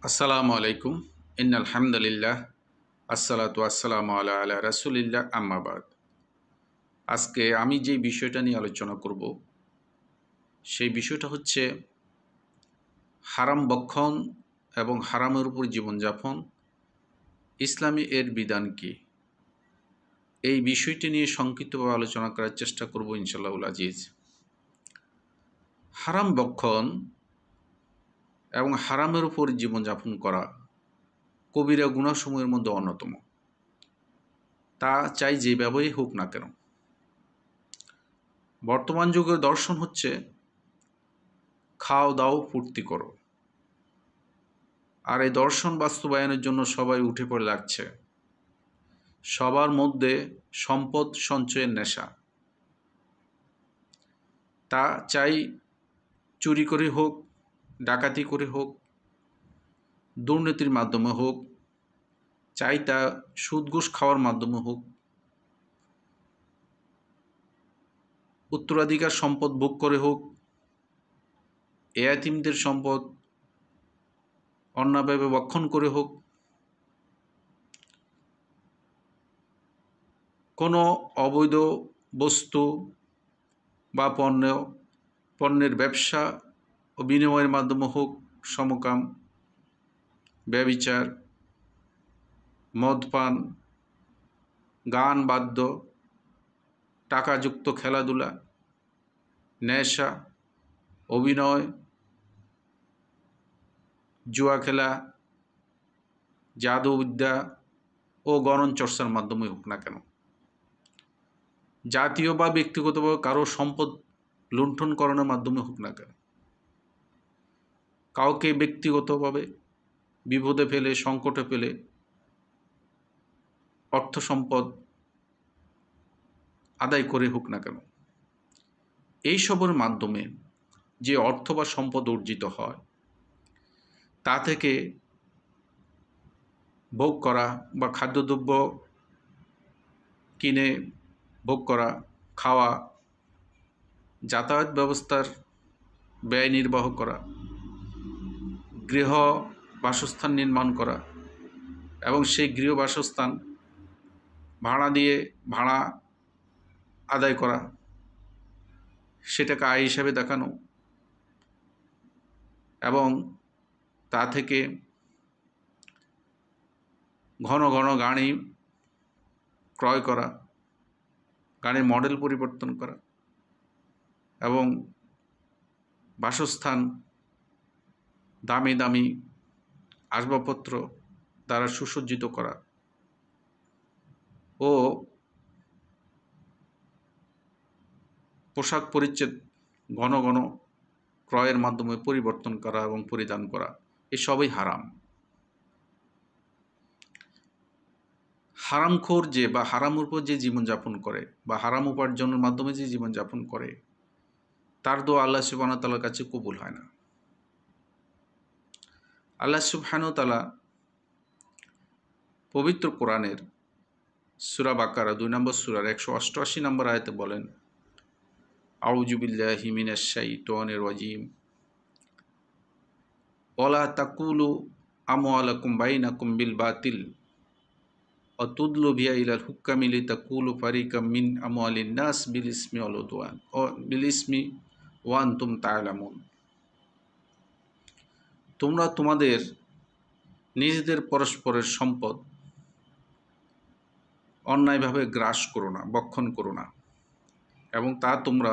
আসসালামু আলাইকুম। ইন্নাল হামদুলিল্লাহ আসসালাতু আসসালামু আলা রাসূলিল্লাহ আম্মা বাদ। আজকে আমি যে বিষয়টা নিয়ে আলোচনা করব সেই বিষয়টা হচ্ছে হারাম ভক্ষণ এবং হারামের উপর জীবনযাপন। ইসলামী এর বিধান কি? এই বিষয়টি নিয়ে সংক্ষিপ্তভাবে আলোচনা করার চেষ্টা করব ইনশাআল্লাহুল আজিজ। হারাম ভক্ষণ এবং হারামের উপর জীবনযাপন করা কবিরা গুনাহসমূহের মধ্যে অন্যতম। তা চাই যেভাবেই হোক না কেন। বর্তমান যুগের দর্শন হচ্ছে খাও দাও ফুর্তি করো, আর এই দর্শন বাস্তবায়নের জন্য সবাই উঠে পড়ে লাগছে। সবার মধ্যে সম্পদ সঞ্চয়ের নেশা। তা চাই চুরি করে হোক, ডাকাতি করে হোক, দুর্নীতির মাধ্যমে হোক, চাই তা সুদ ঘুষ খাওয়ার মাধ্যমে হোক, উত্তরাধিকার সম্পদ ভোগ করে হোক, এয়াতিমদের সম্পদ অন্যায়ভাবে ভক্ষণ করে হোক, কোনো অবৈধ বস্তু বা পণ্যের ব্যবসা ও বিনিময়ের মাধ্যমে হোক, সমকাম, ব্যভিচার, মদপান, গান বাদ্য, টাকাযুক্ত খেলাধুলা, নেশা, অভিনয়, জুয়া খেলা, জাদুবিদ্যা ও গণন চর্চার মাধ্যমে হোক না কেন, জাতীয় বা ব্যক্তিগতভাবে কারো সম্পদ লুণ্ঠনকরণের মাধ্যমে হোক না কেন, কাউকে ব্যক্তিগতভাবে বিপদে ফেলে, সংকটে ফেলে অর্থ সম্পদ আদায় করে হোক না কেন, এইসবের মাধ্যমে যে অর্থ বা সম্পদ অর্জিত হয় তা থেকে ভোগ করা বা খাদ্যদ্রব্য কিনে ভোগ করা, খাওয়া, যাতায়াত ব্যবস্থার ব্যয় নির্বাহ করা, গৃহ বাসস্থান নির্মাণ করা এবং সেই গৃহ বাসস্থান ভাড়া আদায় করা, সেটাকে আয় হিসাবে দেখানো এবং তা থেকে ঘন ঘন গাড়ি ক্রয় করা, গাড়ির মডেল পরিবর্তন করা এবং বাসস্থান দামি দামি আসবাবপত্র দ্বারা সুসজ্জিত করা ও পোশাক পরিচ্ছদ ঘন ঘন ক্রয়ের মাধ্যমে পরিবর্তন করা এবং পরিধান করা, এসবই হারাম। হারামখোর যে বা হারামের উপর যে জীবনযাপন করে বা হারাম উপার্জনের মাধ্যমে যে জীবনযাপন করে তার দোয়া আল্লাহ সুবহানাহু ওয়া তাআলার কাছে কবুল হয় না। আল্লাহ সুবহানাহু ওয়া তাআলা পবিত্র কোরআনের সূরা বাকারা ২ নম্বর সূরার ১৮৮ নম্বর আয়াতে বলেন, আউযু বিল্লাহি মিনাশ শাইতানির রাজিম, ওয়ালা তাকুলু আমওয়ালাকুম বাইনাকুম বিল বাতিল ওয়া তুদলু বিহা ইলাল হুক্কামি লিতাকুলু ফারিকাম মিন আমওয়ালিন নাস বিল ইসমি ওয়া আনতুম তা'লামুন। তোমরা তোমাদের নিজেদের পরস্পরের সম্পদ অন্যায়ভাবে গ্রাস করো না, ভক্ষণ করো না, এবং তা তোমরা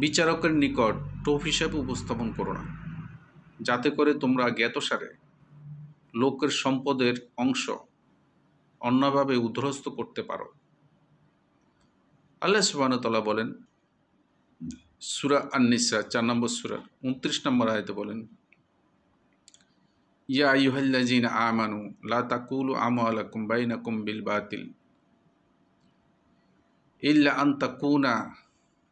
বিচারকের নিকট টোপ হিসাবে উপস্থাপন করো না, যাতে করে তোমরা জ্ঞাতসারে লোকের সম্পদের অংশ অন্যভাবে উদ্ধস্ত করতে পারো। আল্লাহ সুবহানাহু ওয়া তাআলা বলেন সূরা আন-নিসা ৪ নম্বর সূরার ২৯ নম্বর আয়াতে বলেন, ইয়া আইয়ুহাল্লাযীনা আমানু লা তাকুলু আমওয়ালাকুম বাইনাকুম বিল বাতিল ইল্লা আন তাকুনা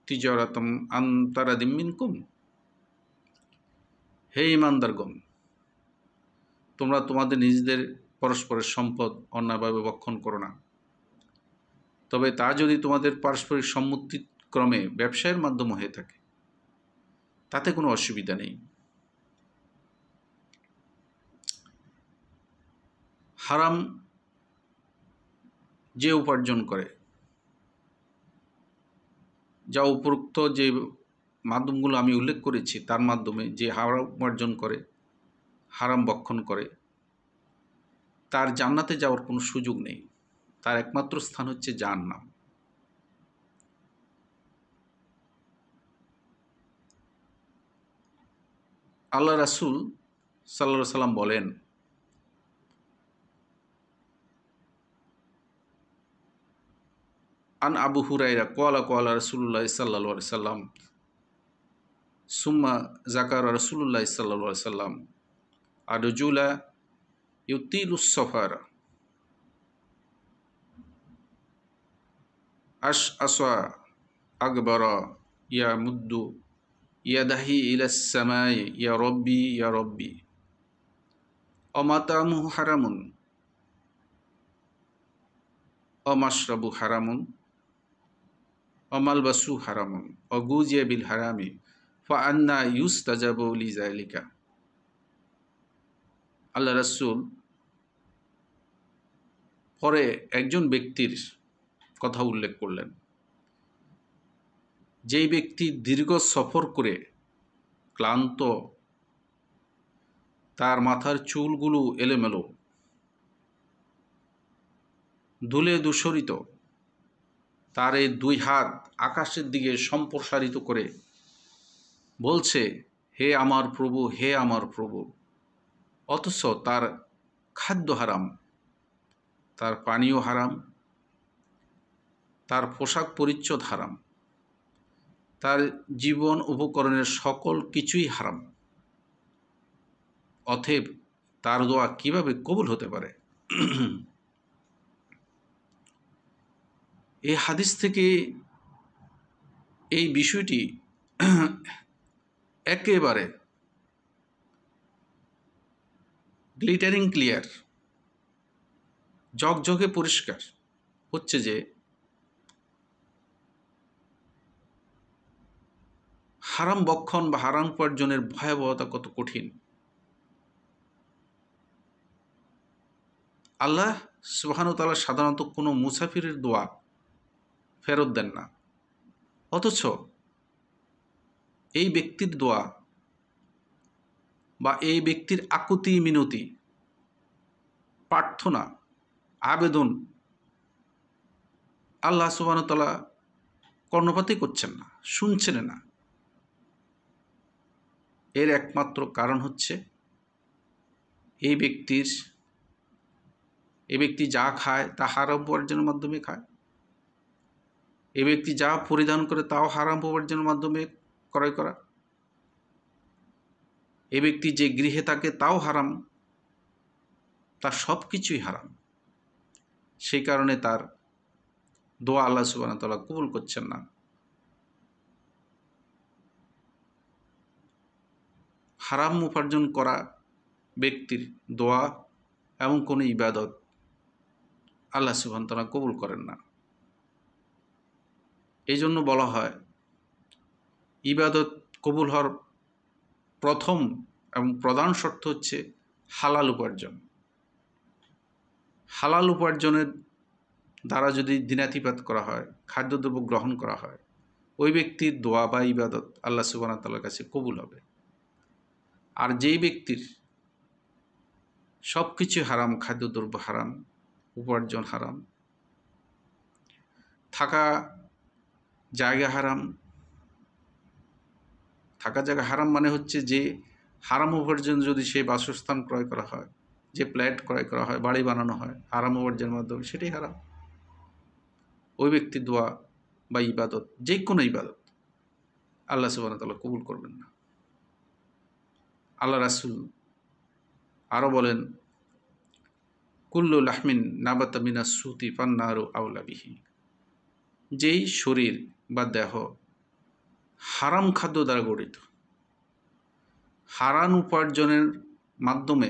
তিজারাতাম আন তারাদিম মিনকুম। হে ঈমানদারগণ, তোমরা তোমাদের নিজেদের পরস্পরের সম্পদ অন্যায়ভাবে ভক্ষণ করো না, তবে তা যদি তোমাদের পারস্পরিক সম্মতিক্রমে ব্যবসায়ের মাধ্যমে হয়ে থাকে তাতে কোনো অসুবিধা নেই। হারাম যে উপার্জন করে, যা উপরোক্ত যে মাধ্যমগুলো আমি উল্লেখ করেছি তার মাধ্যমে যে হারাম উপার্জন করে, হারাম ভক্ষণ করে, তার জান্নাতে যাওয়ার কোনো সুযোগ নেই। তার একমাত্র স্থান হচ্ছে জাহান্নাম। আল্লাহ রাসূল সাল্লাল্লাহু আলাইহি সাল্লাম বলেন, আন আবু হুরায়রা ক্বালা ক্বালা রাসূলুল্লাহ সাল্লাল্লাহু আলাইহি সাল্লাম সুম্মা যাকারা রাসূলুল্লাহ সাল্লাল্লাহু আলাইহি সাল্লাম আরজুলা ইউতিলুস সাফারা আসআসা আকবারা ইয়ামুদ্দু ইয়াদাহি ইলাস সামাই ইয়া রব্বি ইয়া রব্বি অমাতামুহু হারামুন অমাশরাবু হারামুন অমালবাসু হারামুন অগুজিয়া বিল হারামি ফাআন্না ইউস্তাজাবু লিযালিকা। আল্লাহ রাসূল পরে একজন ব্যক্তির কথা উল্লেখ করলেন, যেই ব্যক্তি দীর্ঘ সফর করে ক্লান্ত, তার মাথার চুলগুলো এলোমেলো, ধুলে ধূসরিত, তার এই দুই হাত আকাশের দিকে সম্প্রসারিত করে বলছে, হে আমার প্রভু, হে আমার প্রভু, অথচ তার খাদ্য হারাম, তার পানীয় হারাম, তার পোশাক পরিচ্ছদ হারাম, তার জীবন উপকরণের সকল কিছুই হারাম। অতএব তার দোয়া কিভাবে কবুল হতে পারে? এই হাদিস থেকে এই বিষয়টি একেবারে গ্লিটারিং ক্লিয়ার, ঝকঝকে পরিষ্কার হচ্ছে যে হারাম ভক্ষণ বা হারাম উপার্জনের ভয়াবহতা কত কঠিন। আল্লাহ সুবহানাহু ওয়া তাআলা সাধারণত কোনো মুসাফিরের দোয়া ফেরত দেন না, অথচ এই ব্যক্তির দোয়া বা এই ব্যক্তির আকুতি মিনতি, প্রার্থনা, আবেদন আল্লাহ সুবহানাহু ওয়া তাআলা কর্ণপাতই করছেন না, শুনছেন না। এর একমাত্র কারণ হচ্ছে এই ব্যক্তি যা খায় তা হারাম উপার্জনের মাধ্যমে খায়, এই ব্যক্তি যা পরিধান করে তাও হারাম উপার্জনের মাধ্যমে ক্রয় করা, এই ব্যক্তি যে গৃহে থাকে তাও হারাম, তার সব কিছুই হারাম। সেই কারণে তার দোয়া আল্লাহ সুবহানাহু ওয়া তাআলা কবুল করছেন না। হারাম উপার্জন করা ব্যক্তির দোয়া এবং কোনো ইবাদত আল্লাহ সুবহানাহু ওয়া তাআলা কবুল করেন না। এই জন্য বলা হয়, ইবাদত কবুল হওয়ার প্রথম এবং প্রধান শর্ত হচ্ছে হালাল উপার্জন। হালাল উপার্জনের দ্বারা যদি দিনাতিপাত করা হয়, খাদ্যদ্রব্য গ্রহণ করা হয়, ওই ব্যক্তির দোয়া বা ইবাদত আল্লাহ সুবহানাহু ওয়া তাআলার কাছে কবুল হবে। আর যেই ব্যক্তির সব কিছু হারাম, খাদ্যদ্রব্য হারাম, উপার্জন হারাম, থাকা জায়গা হারাম, থাকা জায়গা হারাম মানে হচ্ছে যে হারাম উপার্জন যদি সে বাসস্থান ক্রয় করা হয়, যে ফ্ল্যাট ক্রয় করা হয়, বাড়ি বানানো হয় হারাম উপার্জনের মাধ্যমে, সেটাই হারাম। ওই ব্যক্তির দোয়া বা ইবাদত, যে কোনো ইবাদত আল্লাহ সুবহানাহু ওয়া তাআলা কবুল করবেন না। আল্লাহ রাসূল আরও বলেন, কুল্লু লাহমিন নাবাতা মিনাস সুতি ফান্নারু আওলা বিহি। যেই শরীর বা দেহ হারাম খাদ্য দ্বারা গঠিত, হারাম উপার্জনের মাধ্যমে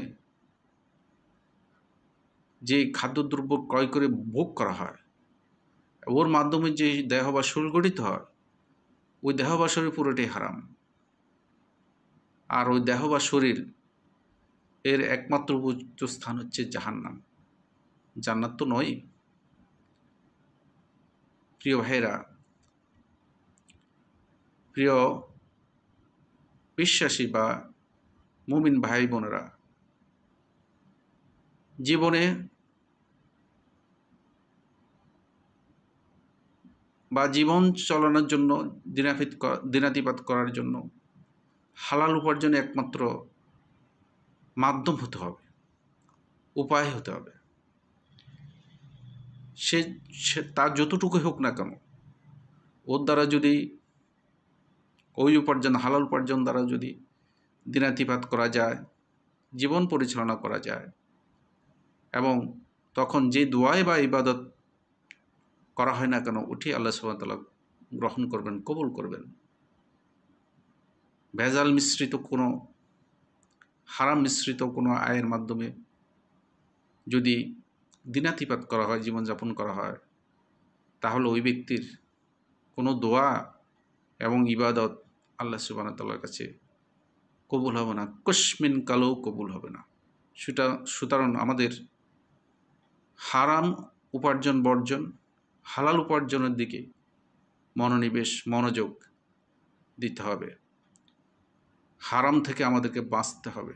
যে খাদ্যদ্রব্য ক্রয় করে ভোগ করা হয়, ওর মাধ্যমে যে দেহ বা শরীর গঠিত হয়, ওই দেহ বা শরীর পুরোটাই হারাম। আর ওই দেহ বা শরীর এর একমাত্র উপযুক্ত স্থান হচ্ছে জাহান্নাম। জান্নাত তো নয়। প্রিয় ভাইরা, প্রিয় বিশ্বাসী বা মুমিন ভাই বোনেরা, জীবনে বা জীবন চালানোর জন্য দিনাতিপাত করার জন্য হালাল উপার্জনে একমাত্র মাধ্যম হতে হবে, উপায় হতে হবে। সে তার যতটুকু হোক না কেন, ওর দ্বারা যদি ওই উপার্জন, হালাল উপার্জন দ্বারা যদি দিনাতিপাত করা যায়, জীবন পরিচালনা করা যায়, এবং তখন যে দোয়ায় বা ইবাদত করা হয় না কেন, ওটি আল্লাহ সুবহানাহু ওয়া তাআলা গ্রহণ করবেন, কবুল করবেন। ভেজাল মিশ্রিত কোনো, হারাম মিশ্রিত কোনো আয়ের মাধ্যমে যদি দিনাতিপাত করা হয়, জীবনযাপন করা হয়, তাহলে ওই ব্যক্তির কোনো দোয়া এবং ইবাদত আল্লাহ সুবহানাহু ওয়া তাআলার কাছে কবুল হবে না, কশমিন কালেও কবুল হবে না। সুতরাং আমাদের হারাম উপার্জন বর্জন, হালাল উপার্জনের দিকে মনোযোগ দিতে হবে। হারাম থেকে আমাদেরকে বাঁচতে হবে,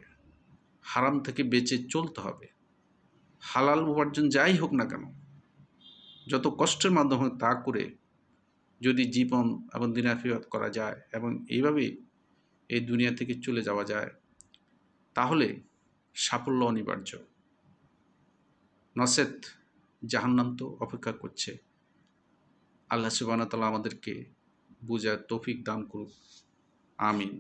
হারাম থেকে বেঁচে চলতে হবে। হালাল উপার্জন যাই হোক না কেন, যত কষ্টের মাধ্যমে তা করে যদি জীবন এবং দিনাতিপাত করা যায় এবং এইভাবেই এই দুনিয়া থেকে চলে যাওয়া যায়, তাহলে সাফল্য অনিবার্য। নচেৎ জাহান্নাম তো অপেক্ষা করছে। আল্লাহ সুবহানাহু ওয়া তাআলা আমাদেরকে বুঝার তৌফিক দান করুক। আমিন।